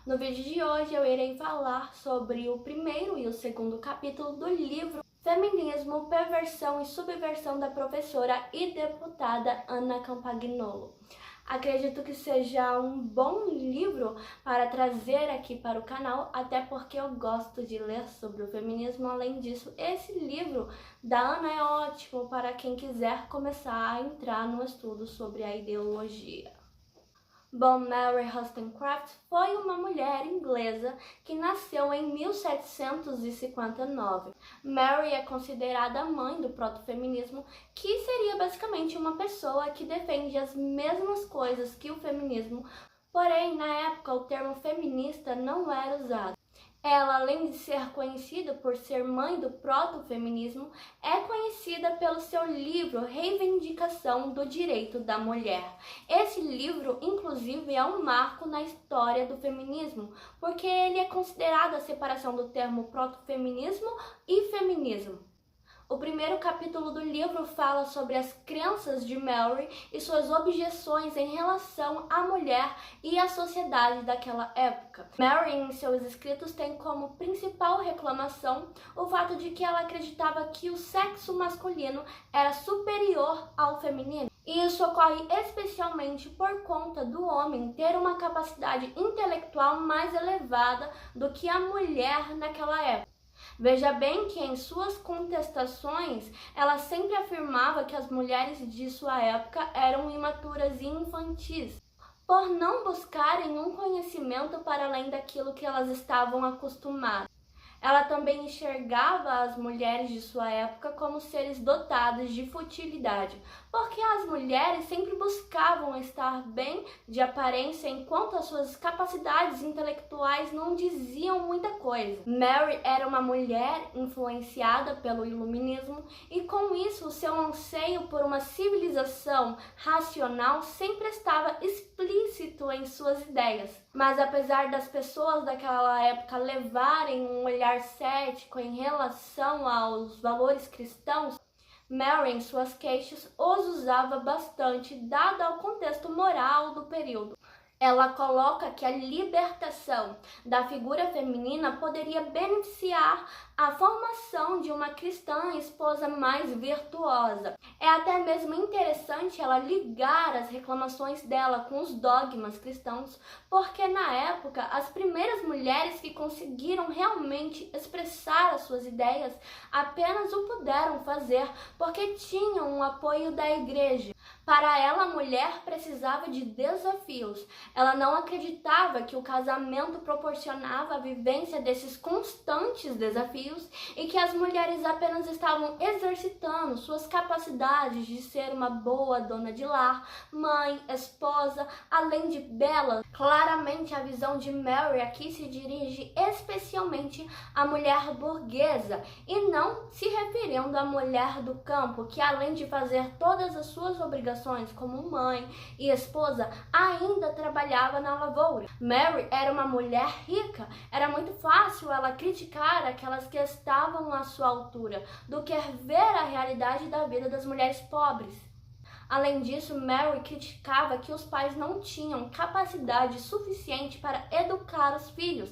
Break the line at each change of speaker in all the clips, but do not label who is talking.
No vídeo de hoje eu irei falar sobre o primeiro e o segundo capítulo do livro Feminismo, Perversão e Subversão da professora e deputada Anna Campagnolo. Acredito que seja um bom livro para trazer aqui para o canal, até porque eu gosto de ler sobre o feminismo. Além disso, esse livro da Anna é ótimo para quem quiser começar a entrar no estudo sobre a ideologia. Bom, Mary Wollstonecraft foi uma mulher inglesa que nasceu em 1759. Mary é considerada a mãe do protofeminismo, que seria basicamente uma pessoa que defende as mesmas coisas que o feminismo, porém, na época, o termo feminista não era usado. Ela, além de ser conhecida por ser mãe do protofeminismo, é conhecida pelo seu livro Reivindicação do Direito da Mulher. Esse livro, inclusive, é um marco na história do feminismo, porque ele é considerado a separação do termo protofeminismo e feminismo. O primeiro capítulo do livro fala sobre as crenças de Mary e suas objeções em relação à mulher e à sociedade daquela época. Mary, em seus escritos, tem como principal reclamação o fato de que ela acreditava que o sexo masculino era superior ao feminino. E isso ocorre especialmente por conta do homem ter uma capacidade intelectual mais elevada do que a mulher naquela época. Veja bem que em suas contestações, ela sempre afirmava que as mulheres de sua época eram imaturas e infantis, por não buscarem um conhecimento para além daquilo que elas estavam acostumadas. Ela também enxergava as mulheres de sua época como seres dotados de futilidade, porque as mulheres sempre buscavam estar bem de aparência, enquanto as suas capacidades intelectuais não diziam muita coisa. Mary era uma mulher influenciada pelo iluminismo e, com isso, o seu anseio por uma civilização racional sempre estava explícito em suas ideias. Mas apesar das pessoas daquela época levarem um olhar cético em relação aos valores cristãos, Mary, em suas queixas, os usava bastante, dado ao contexto moral do período. Ela coloca que a libertação da figura feminina poderia beneficiar a formação de uma cristã esposa mais virtuosa. É até mesmo interessante ela ligar as reclamações dela com os dogmas cristãos, porque na época as primeiras mulheres que conseguiram realmente expressar as suas ideias apenas o puderam fazer porque tinham o apoio da igreja. Para ela, a mulher precisava de desafios. Ela não acreditava que o casamento proporcionava a vivência desses constantes desafios e que as mulheres apenas estavam exercitando suas capacidades de ser uma boa dona de lar, mãe, esposa, além de bela. Claramente, a visão de Mary aqui se dirige especialmente à mulher burguesa e não se referindo à mulher do campo, que além de fazer todas as suas obrigações como mãe e esposa, ainda trabalhava na lavoura. Mary era uma mulher rica, era muito fácil ela criticar aquelas que estavam à sua altura, do que ver a realidade da vida das mulheres pobres. Além disso, Mary criticava que os pais não tinham capacidade suficiente para educar os filhos.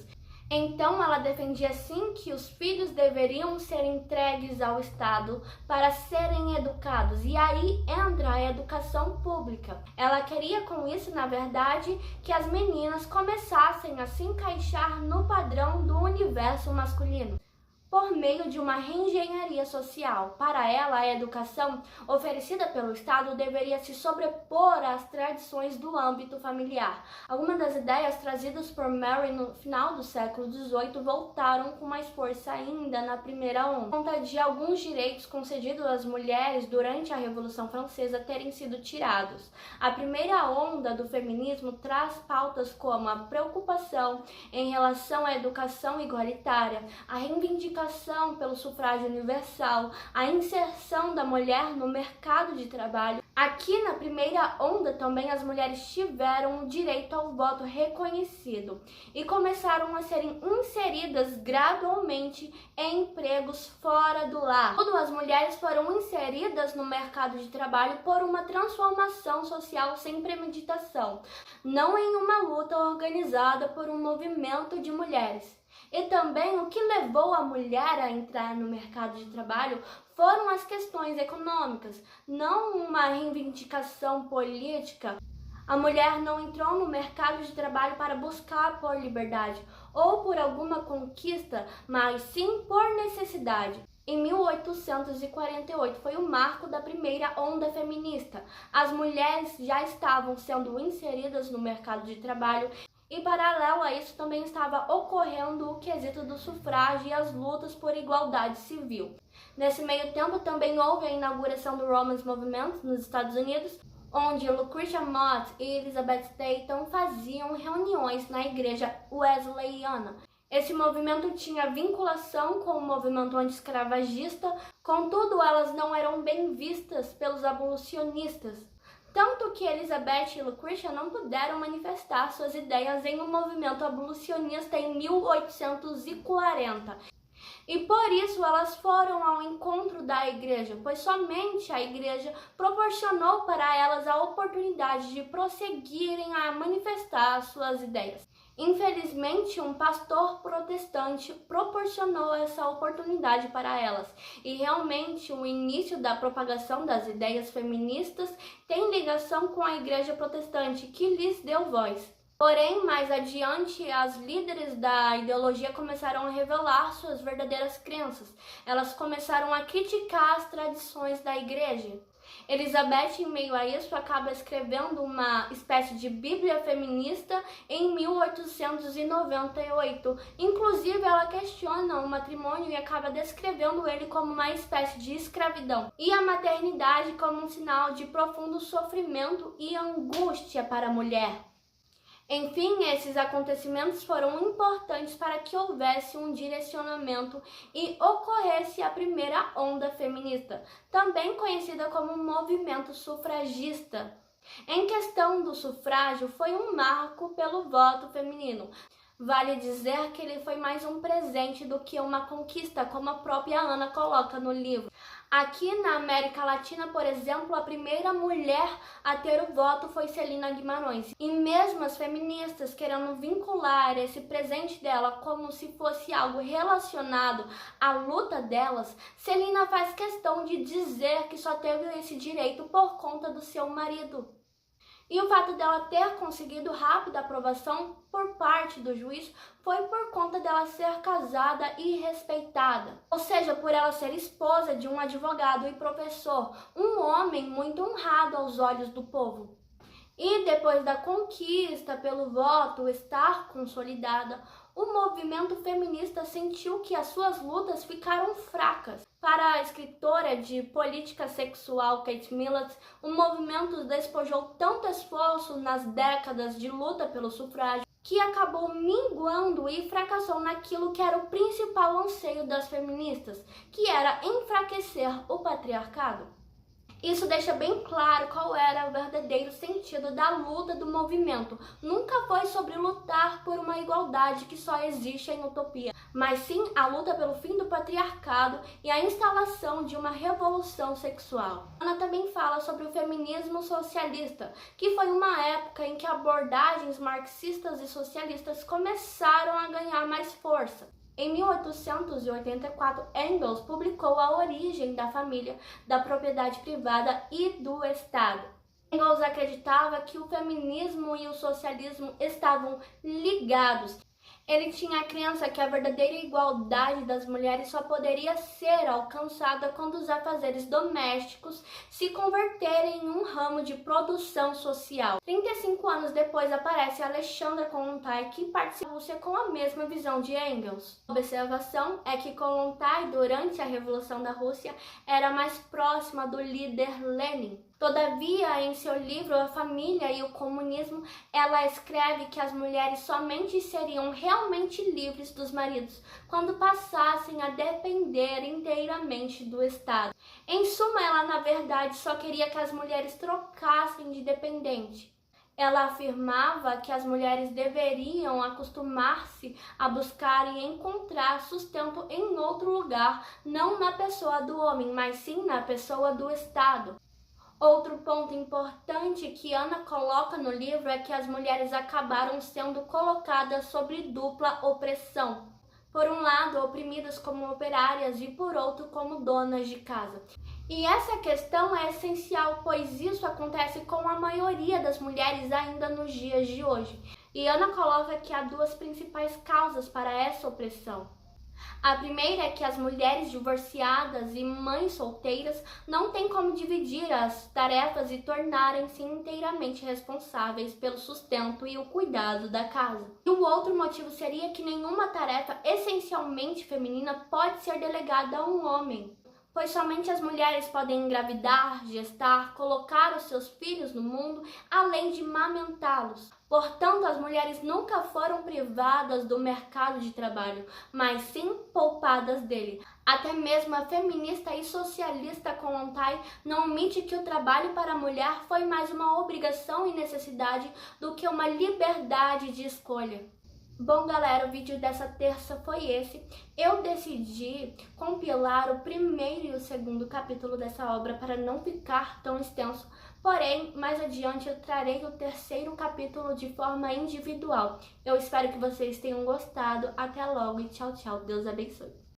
Então, ela defendia sim que os filhos deveriam ser entregues ao Estado para serem educados, e aí entra a educação pública. Ela queria com isso, na verdade, que as meninas começassem a se encaixar no padrão do universo masculino, por meio de uma reengenharia social. Para ela, a educação oferecida pelo Estado deveria se sobrepor às tradições do âmbito familiar. Algumas das ideias trazidas por Mary no final do século XVIII voltaram com mais força ainda na primeira onda, por conta de alguns direitos concedidos às mulheres durante a Revolução Francesa terem sido tirados. A primeira onda do feminismo traz pautas como a preocupação em relação à educação igualitária, a reivindicação pelo sufrágio universal, a inserção da mulher no mercado de trabalho Aqui na primeira onda também as mulheres tiveram o direito ao voto reconhecido e começaram a serem inseridas gradualmente em empregos fora do lar. Tudo, as mulheres foram inseridas no mercado de trabalho por uma transformação social sem premeditação, não em uma luta organizada por um movimento de mulheres. E também o que levou a mulher a entrar no mercado de trabalho foram as questões econômicas, não uma reivindicação política. A mulher não entrou no mercado de trabalho para buscar por liberdade ou por alguma conquista, mas sim por necessidade. Em 1848 foi o marco da primeira onda feminista. As mulheres já estavam sendo inseridas no mercado de trabalho. E paralelo a isso também estava ocorrendo o quesito do sufrágio e as lutas por igualdade civil. Nesse meio tempo também houve a inauguração do Women's Movement nos Estados Unidos, onde Lucretia Mott e Elizabeth Staton faziam reuniões na igreja wesleyana. Esse movimento tinha vinculação com o movimento anti-escravagista, contudo elas não eram bem vistas pelos abolicionistas. Tanto que Elizabeth e Lucretia não puderam manifestar suas ideias em um movimento abolicionista em 1840. E por isso elas foram ao encontro da igreja, pois somente a igreja proporcionou para elas a oportunidade de prosseguirem a manifestar suas ideias. Infelizmente, um pastor protestante proporcionou essa oportunidade para elas, e realmente o início da propagação das ideias feministas tem ligação com a igreja protestante, que lhes deu voz. Porém, mais adiante, as líderes da ideologia começaram a revelar suas verdadeiras crenças. Elas começaram a criticar as tradições da igreja. Elizabeth, em meio a isso, acaba escrevendo uma espécie de Bíblia feminista em 1898. Inclusive, ela questiona o matrimônio e acaba descrevendo ele como uma espécie de escravidão, e a maternidade como um sinal de profundo sofrimento e angústia para a mulher. Enfim, esses acontecimentos foram importantes para que houvesse um direcionamento e ocorresse a primeira onda feminista, também conhecida como movimento sufragista. Em questão do sufrágio, foi um marco pelo voto feminino. Vale dizer que ele foi mais um presente do que uma conquista, como a própria Ana coloca no livro. Aqui na América Latina, por exemplo, a primeira mulher a ter o voto foi Celina Guimarães. E mesmo as feministas querendo vincular esse presente dela como se fosse algo relacionado à luta delas, Celina faz questão de dizer que só teve esse direito por conta do seu marido. E o fato dela ter conseguido rápida aprovação por parte do juiz foi por conta dela ser casada e respeitada. Ou seja, por ela ser esposa de um advogado e professor, um homem muito honrado aos olhos do povo. E depois da conquista pelo voto estar consolidada, o movimento feminista sentiu que as suas lutas ficaram fracas. Para a escritora de política sexual Kate Millett, o movimento despojou tanto esforço nas décadas de luta pelo sufrágio que acabou minguando e fracassou naquilo que era o principal anseio das feministas, que era enfraquecer o patriarcado. Isso deixa bem claro qual era o verdadeiro sentido da luta do movimento. Nunca foi sobre lutar por uma igualdade que só existe em utopia, mas sim a luta pelo fim do patriarcado e a instalação de uma revolução sexual. Ana também fala sobre o feminismo socialista, que foi uma época em que abordagens marxistas e socialistas começaram a ganhar mais força. Em 1884, Engels publicou A Origem da Família, da Propriedade Privada e do Estado. Engels acreditava que o feminismo e o socialismo estavam ligados. Ele tinha a crença que a verdadeira igualdade das mulheres só poderia ser alcançada quando os afazeres domésticos se converterem em um ramo de produção social. 35 anos depois aparece Alexandra Kollontai, que participou com a mesma visão de Engels. A observação é que Kollontai, durante a Revolução da Rússia, era mais próxima do líder Lenin. Todavia, em seu livro A Família e o Comunismo, ela escreve que as mulheres somente seriam realmente livres dos maridos quando passassem a depender inteiramente do Estado. Em suma, ela na verdade só queria que as mulheres trocassem de dependente. Ela afirmava que as mulheres deveriam acostumar-se a buscar e encontrar sustento em outro lugar, não na pessoa do homem, mas sim na pessoa do Estado. Outro ponto importante que Ana coloca no livro é que as mulheres acabaram sendo colocadas sobre dupla opressão. Por um lado, oprimidas como operárias e por outro, como donas de casa. E essa questão é essencial, pois isso acontece com a maioria das mulheres ainda nos dias de hoje. E Ana coloca que há duas principais causas para essa opressão. A primeira é que as mulheres divorciadas e mães solteiras não têm como dividir as tarefas e tornarem-se inteiramente responsáveis pelo sustento e o cuidado da casa. E o outro motivo seria que nenhuma tarefa essencialmente feminina pode ser delegada a um homem, pois somente as mulheres podem engravidar, gestar, colocar os seus filhos no mundo, além de amamentá-los. Portanto, as mulheres nunca foram privadas do mercado de trabalho, mas sim poupadas dele. Até mesmo a feminista e socialista Kollontai não omite que o trabalho para a mulher foi mais uma obrigação e necessidade do que uma liberdade de escolha. Bom, galera, o vídeo dessa terça foi esse. Eu decidi compilar o primeiro e o segundo capítulo dessa obra para não ficar tão extenso. Porém, mais adiante eu trarei o terceiro capítulo de forma individual. Eu espero que vocês tenham gostado. Até logo e tchau, tchau. Deus abençoe.